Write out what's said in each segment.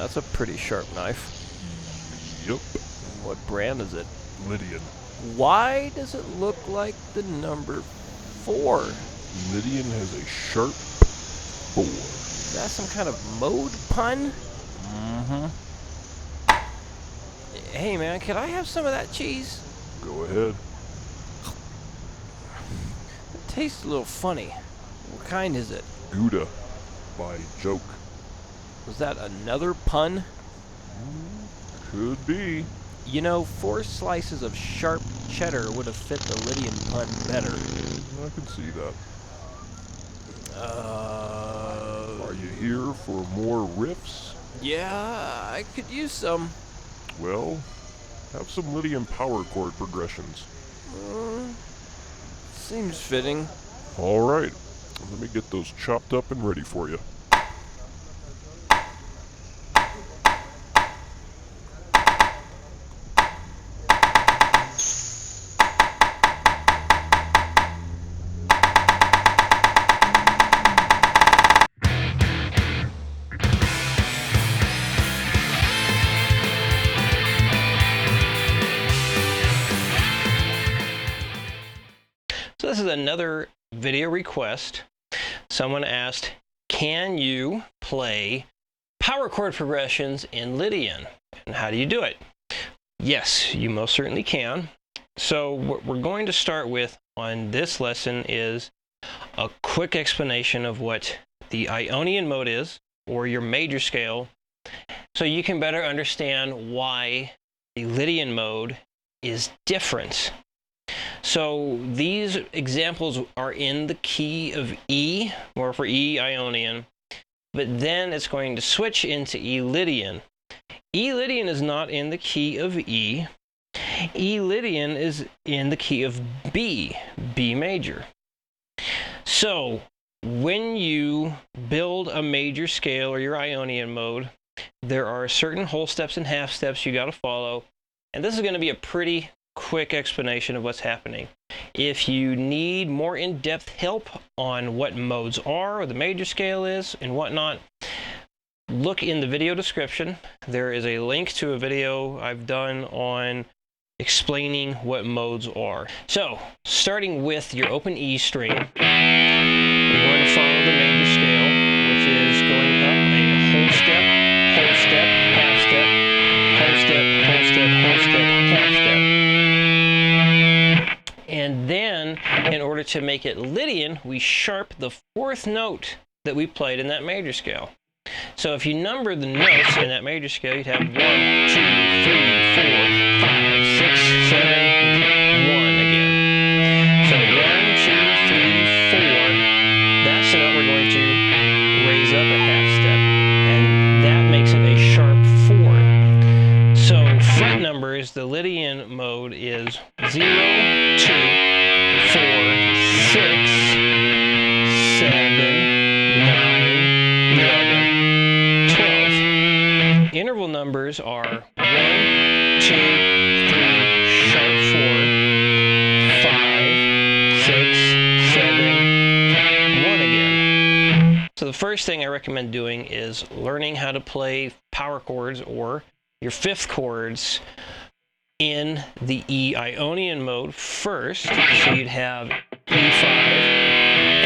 that's a pretty sharp knife. Yep, What brand is it? Lydian. Why does it look like the number 4? Lydian has a sharp 4. Is that some kind of mode pun? Mm-hmm. Hey man, could I have some of that cheese? Go ahead. It tastes a little funny. What kind is it? Gouda by Joke. Was that another pun? Could be. You know, 4 slices of sharp cheddar would have fit the Lydian pun better. I can see that. Are you here for more riffs? Yeah, I could use some. Well, have some Lydian power chord progressions. Seems fitting. Alright, let me get those chopped up and ready for you. So this is another video request. Someone asked, can you play power chord progressions in Lydian? And how do you do it? Yes, you most certainly can. So what we're going to start with on this lesson is a quick explanation of what the Ionian mode is, or your major scale, so you can better understand why the Lydian mode is different. So these examples are in the key of E, or for E Ionian, but then it's going to switch into E Lydian. E Lydian is not in the key of E. E Lydian is in the key of B, B major. So when you build a major scale or your Ionian mode, there are certain whole steps and half steps you got to follow, and this is going to be a pretty quick explanation of what's happening. If you need more in-depth help on what modes are, or the major scale is, and whatnot, look in the video description. There is a link to a video I've done on explaining what modes are. So, starting with your open E string, you're going to follow the major scale, which is going up a whole step, half step, whole step, whole step, half step. And then, in order to make it Lydian, we sharp the 4th note that we played in that major scale. So if you number the notes in that major scale, you'd have 1, 2, 3, 4, 5, 6, 7, 1 again. So 1, 2, 3, 4, that's the note we're going to raise up a half step, and that makes it a sharp 4. So fret numbers, the Lydian mode is 0, 2, 4, 6, 7, 9, 11, 12. Interval numbers are 1, 2, 3, sharp 4, 5, 6, 7, 1 again. So the first thing I recommend doing is learning how to play power chords, or your 5th chords, in the E Ionian mode first. So you'd have E5,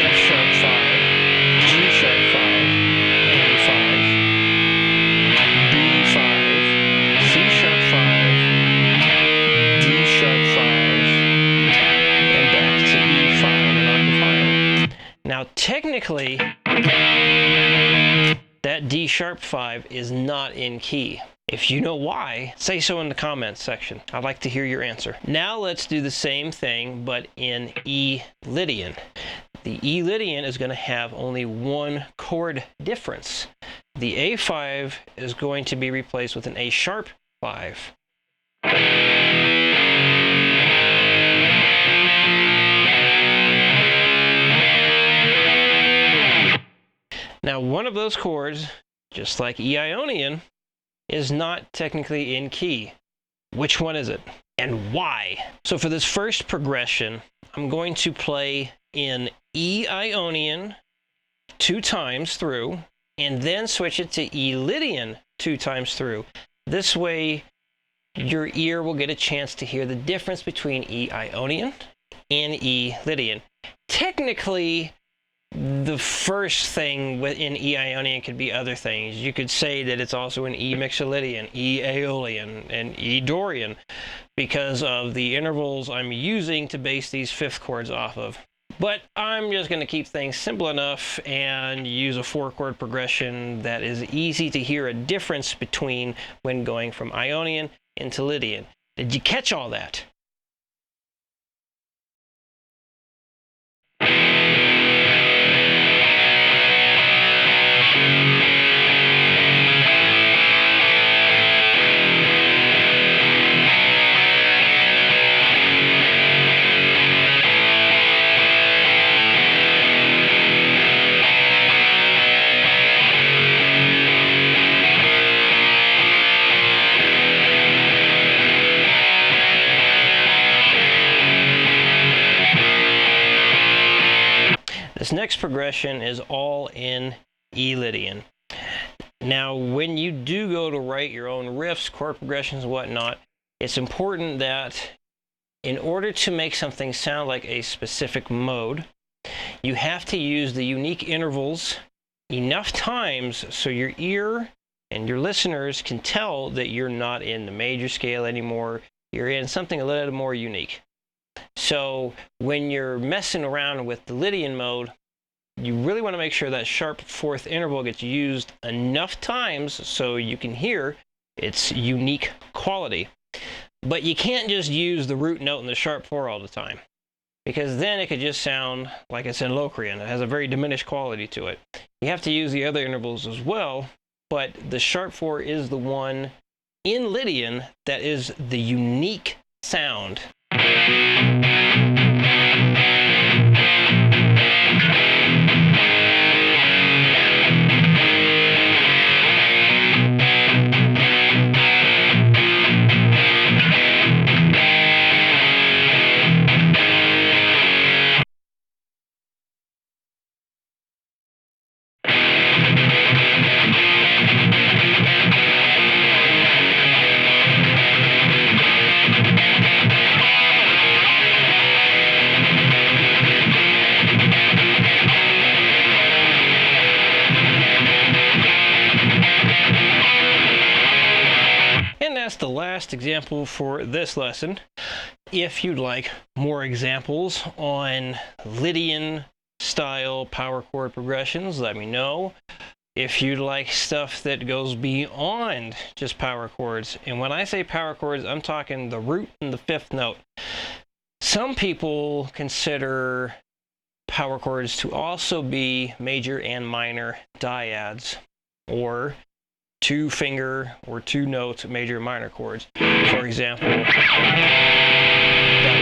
F sharp 5, G sharp 5, A5, B5, C sharp 5, D sharp 5, and back to E5 and octave higher. Now technically, that D sharp 5 is not in key. If you know why, say so in the comments section. I'd like to hear your answer. Now let's do the same thing, but in E Lydian. The E Lydian is going to have only 1 chord difference. The A5 is going to be replaced with an A sharp 5. Now one of those chords, just like E Ionian, is not technically in key. Which one is it? And why? So for this first progression, I'm going to play in E Ionian 2 times through, and then switch it to E Lydian 2 times through. This way, your ear will get a chance to hear the difference between E Ionian and E Lydian. Technically, the first thing in E Ionian could be other things. You could say that it's also an E Mixolydian, E Aeolian, and E Dorian because of the intervals I'm using to base these fifth chords off of. But I'm just going to keep things simple enough and use a 4-chord progression that is easy to hear a difference between when going from Ionian into Lydian. Did you catch all that? This next progression is all in E Lydian. Now, when you do go to write your own riffs, chord progressions, whatnot, it's important that in order to make something sound like a specific mode, you have to use the unique intervals enough times so your ear and your listeners can tell that you're not in the major scale anymore. You're in something a little more unique. So when you're messing around with the Lydian mode, you really want to make sure that sharp fourth interval gets used enough times so you can hear its unique quality. But you can't just use the root note and the sharp 4 all the time, because then it could just sound like it's in Locrian. It has a very diminished quality to it. You have to use the other intervals as well, but the sharp 4 is the one in Lydian that is the unique sound. The last example for this lesson. If you'd like more examples on Lydian style power chord progressions, let me know. If you'd like stuff that goes beyond just power chords, and when I say power chords, I'm talking the root and the fifth note. Some people consider power chords to also be major and minor dyads, or 2-finger or 2-note major and minor chords. For example, that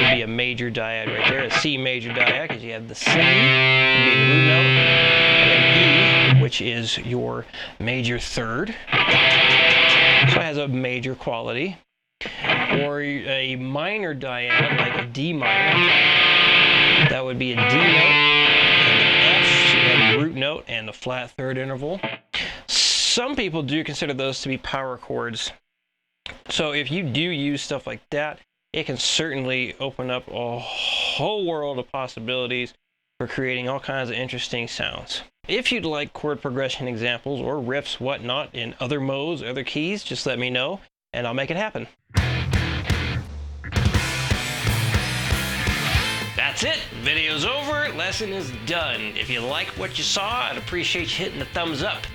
would be a major dyad right there, a C major dyad, because you have the C, would be the root note, and then E, which is your major third. So it has a major quality. Or a minor dyad, like a D minor, that would be a D note, and an F, so you have the root note and the flat third interval. Some people do consider those to be power chords. So if you do use stuff like that, it can certainly open up a whole world of possibilities for creating all kinds of interesting sounds. If you'd like chord progression examples or riffs, whatnot, in other modes, other keys, just let me know and I'll make it happen. That's it. Video's over. Lesson is done. If you like what you saw, I'd appreciate you hitting the thumbs up.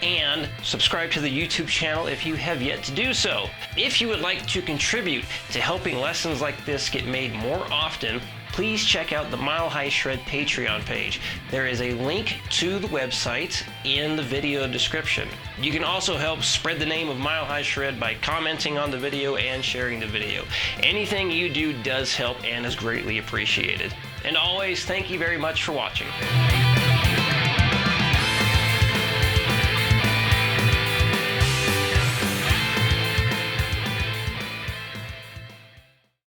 And subscribe to the YouTube channel if you have yet to do so. If you would like to contribute to helping lessons like this get made more often, please check out the Mile High Shred Patreon page. There is a link to the website in the video description. You can also help spread the name of Mile High Shred by commenting on the video and sharing the video. Anything you do does help and is greatly appreciated. And always, thank you very much for watching.